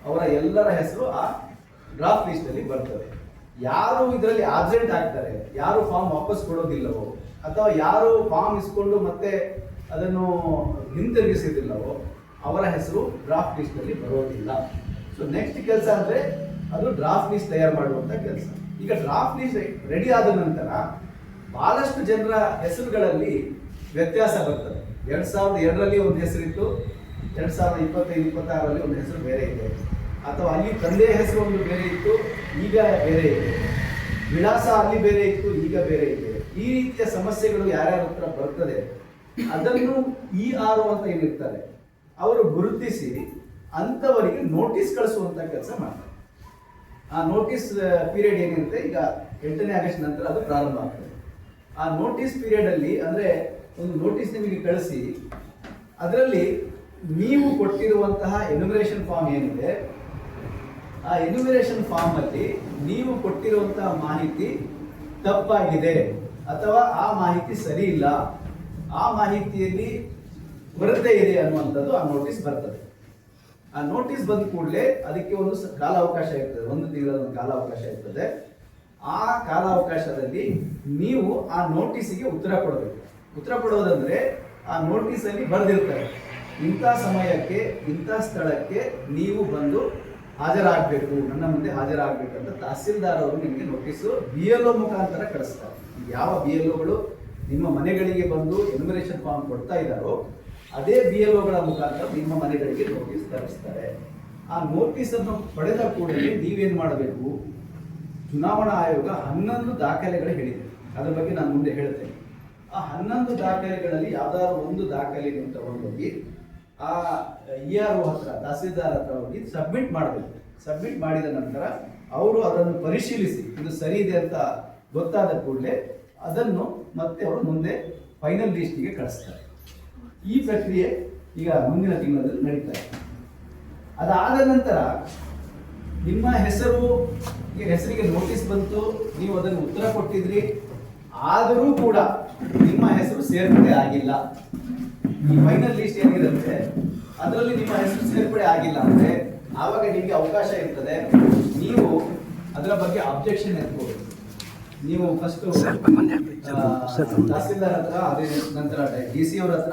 ಅವರ ಎಲ್ಲರ ಹೆಸರು ಆ ಡ್ರಾಫ್ಟ್ ಲಿಸ್ಟ್ ಅಲ್ಲಿ ಬರ್ತದೆ. ಯಾರು ಇದರಲ್ಲಿ ಆಬ್ಸೆಂಟ್ ಆಗ್ತಾರೆ, ಯಾರು ಫಾರ್ಮ್ ವಾಪಸ್ ಕೊಡೋದಿಲ್ಲವೋ ಅಥವಾ ಯಾರು ಫಾರ್ಮ್ ಇಸ್ಕೊಂಡು ಮತ್ತೆ ಅದನ್ನು ಹಿಂತಿರುಗಿಸಿದಿಲ್ಲವೋ ಅವರ ಹೆಸರು ಡ್ರಾಫ್ಟ್ ಲಿಸ್ಟ್ ಅಲ್ಲಿ ಬರೋದಿಲ್ಲ. ಸೊ ನೆಕ್ಸ್ಟ್ ಕೆಲಸ ಅಂದ್ರೆ ಅದು ಡ್ರಾಫ್ಟ್ ಲಿಸ್ಟ್ ತಯಾರು ಮಾಡುವಂತ ಕೆಲಸ. ಈಗ ಡ್ರಾಫ್ಟ್ ಲಿಸ್ಟ್ ರೆಡಿ ಆದ ನಂತರ ಬಹಳಷ್ಟು ಜನರ ಹೆಸರುಗಳಲ್ಲಿ ವ್ಯತ್ಯಾಸ ಬರ್ತದೆ. 2002ರಲ್ಲಿ ಒಂದು ಹೆಸರಿತ್ತು, 2025-26ರಲ್ಲಿ ಒಂದು ಹೆಸರು ಬೇರೆ ಇದೆ, ಅಥವಾ ಅಲ್ಲಿ ತಂದೆಯ ಹೆಸರು ಒಂದು ಬೇರೆ ಇತ್ತು, ಈಗ ಬೇರೆ ಇದೆ, ವಿಳಾಸ ಅಲ್ಲಿ ಬೇರೆ ಇತ್ತು, ಈಗ ಬೇರೆ ಇದೆ. ಈ ರೀತಿಯ ಸಮಸ್ಯೆಗಳು ಯಾರ್ಯಾರ ಹತ್ರ ಬರ್ತದೆ ಅದನ್ನು ERO ಅಂತ ಏನಿರ್ತಾರೆ ಅವರು ಗುರುತಿಸಿ ಅಂಥವರಿಗೆ ನೋಟಿಸ್ ಕಳಿಸುವಂತ ಕೆಲಸ ಮಾಡ್ತಾರೆ. ಆ ನೋಟಿಸ್ ಪೀರಿಯಡ್ ಏನಿರುತ್ತೆ, ಈಗ 8ನೇ ಆಗಸ್ಟ್ ನಂತರ ಅದು ಪ್ರಾರಂಭ ಆಗ್ತದೆ. ಆ ನೋಟಿಸ್ ಪೀರಿಯಡ್ ಅಲ್ಲಿ ಅಂದ್ರೆ ಒಂದು ನೋಟಿಸ್ ನಿಮಗೆ ಕಳಿಸಿ ಅದರಲ್ಲಿ ನೀವು ಕೊಟ್ಟಿರುವಂತಹ ಎನ್ಯುಮರೇಷನ್ ಫಾರ್ಮ್ ಏನಿದೆ, ಆ ಎನ್ಯುಮರೇಷನ್ ಫಾರ್ಮ್ ಅಲ್ಲಿ ನೀವು ಕೊಟ್ಟಿರುವಂತಹ ಮಾಹಿತಿ ತಪ್ಪಾಗಿದೆ ಅಥವಾ ಆ ಮಾಹಿತಿ ಸರಿ ಇಲ್ಲ, ಆ ಮಾಹಿತಿಯಲ್ಲಿ ಕೊರತೆ ಇದೆ ಅನ್ನುವಂಥದ್ದು ಆ ನೋಟಿಸ್ ಬರ್ತದೆ. ಆ ನೋಟಿಸ್ ಬಂದ ಕೂಡಲೇ ಅದಕ್ಕೆ ಒಂದು ಕಾಲಾವಕಾಶ ಇರ್ತದೆ, 1 ತಿಂಗಳ ಒಂದು ಕಾಲಾವಕಾಶ ಇರ್ತದೆ. ಆ ಕಾಲಾವಕಾಶದಲ್ಲಿ ನೀವು ಆ ನೋಟಿಸಿಗೆ ಉತ್ತರ ಕೊಡಬೇಕು. ಉತ್ತರ ಕೊಡೋದಂದ್ರೆ ಆ ನೋಟಿಸಲ್ಲಿ ಬರೆದಿರ್ತಾರೆ, ಇಂಥ ಸಮಯಕ್ಕೆ ಇಂಥ ಸ್ಥಳಕ್ಕೆ ನೀವು ಬಂದು ಹಾಜರಾಗಬೇಕು, ನನ್ನ ಮುಂದೆ ಹಾಜರಾಗಬೇಕಂತ ತಹಸೀಲ್ದಾರ್ ಅವರು ನಿಮಗೆ ನೋಟಿಸು BLO ಮುಖಾಂತರ ಕಳಿಸ್ತಾರೆ. ಯಾವ BLOಗಳು ನಿಮ್ಮ ಮನೆಗಳಿಗೆ ಬಂದು ಎನ್ಯುಮರೇಷನ್ ಫಾರ್ಮ್ ಕೊಡ್ತಾ ಇದ್ದಾರೋ ಅದೇ BLOಗಳ ಮುಖಾಂತರ ನಿಮ್ಮ ಮನೆಗಳಿಗೆ ನೋಟಿಸ್ ತರಿಸ್ತಾರೆ. ಆ ನೋಟಿಸ್ ಅನ್ನು ಪಡೆದ ಕೂಡಲೇ ನೀವೇನ್ ಮಾಡಬೇಕು, ಚುನಾವಣಾ ಆಯೋಗ 11 ದಾಖಲೆಗಳು ಹೇಳಿದೆ, ಅದ್ರ ಬಗ್ಗೆ ನಾನು ಮುಂದೆ ಹೇಳ್ತೇನೆ. ಆ 11 ದಾಖಲೆಗಳಲ್ಲಿ ಯಾವ್ದಾದ್ರು ಒಂದು ದಾಖಲೆ ನೀವು ತಗೊಂಡೋಗಿ ಆ ERO ಹತ್ರ, ತಹಸೀಲ್ದಾರ್ ಹತ್ರ ಹೋಗಿ ಸಬ್ಮಿಟ್ ಮಾಡಬೇಕು. ಸಬ್ಮಿಟ್ ಮಾಡಿದ ನಂತರ ಅವರು ಅದನ್ನು ಪರಿಶೀಲಿಸಿ ಇದು ಸರಿ ಇದೆ ಅಂತ ಗೊತ್ತಾದ ಕೂಡಲೇ ಅದನ್ನು ಮತ್ತೆ ಅವರು ಮುಂದೆ ಫೈನಲ್ ಲಿಸ್ಟಿಗೆ ಕಳಿಸ್ತಾರೆ. ಈ ಪ್ರಕ್ರಿಯೆ ಈಗ ಮುಂದಿನ ತಿಂಗಳಲ್ಲಿ ನಡೀತಾ ಇದೆ. ಅದಾದ ನಂತರ ನಿಮ್ಮ ಹೆಸರಿಗೆ ನೋಟಿಸ್ ಬಂತು, ನೀವು ಅದನ್ನು ಉತ್ತರ ಕೊಟ್ಟಿದ್ರಿ, ಆದರೂ ಕೂಡ ನಿಮ್ಮ ಹೆಸರು ಸೇರ್ಪಡೆ ಆಗಿಲ್ಲ. ಈ ಫೈನಲ್ ಲಿಸ್ಟ್ ಏನಿರುತ್ತೆ ಅದರಲ್ಲಿ ನಿಮ್ಮ ಹೆಸರು ಸೇರ್ಪಡೆ ಆಗಿಲ್ಲ ಅಂದ್ರೆ ಆವಾಗ ನಿಮಗೆ ಅವಕಾಶ ಇರ್ತದೆ, ನೀವು ಅದರ ಬಗ್ಗೆ ಅಬ್ಜೆಕ್ಷನ್ ಎತ್ಬೋದು. ನೀವು ಫಸ್ಟ್ ತಹಸೀಲ್ದಾರ್ ಹತ್ರ, ಅದೇ ನಂತರ DC ಅವ್ರ ಹತ್ರ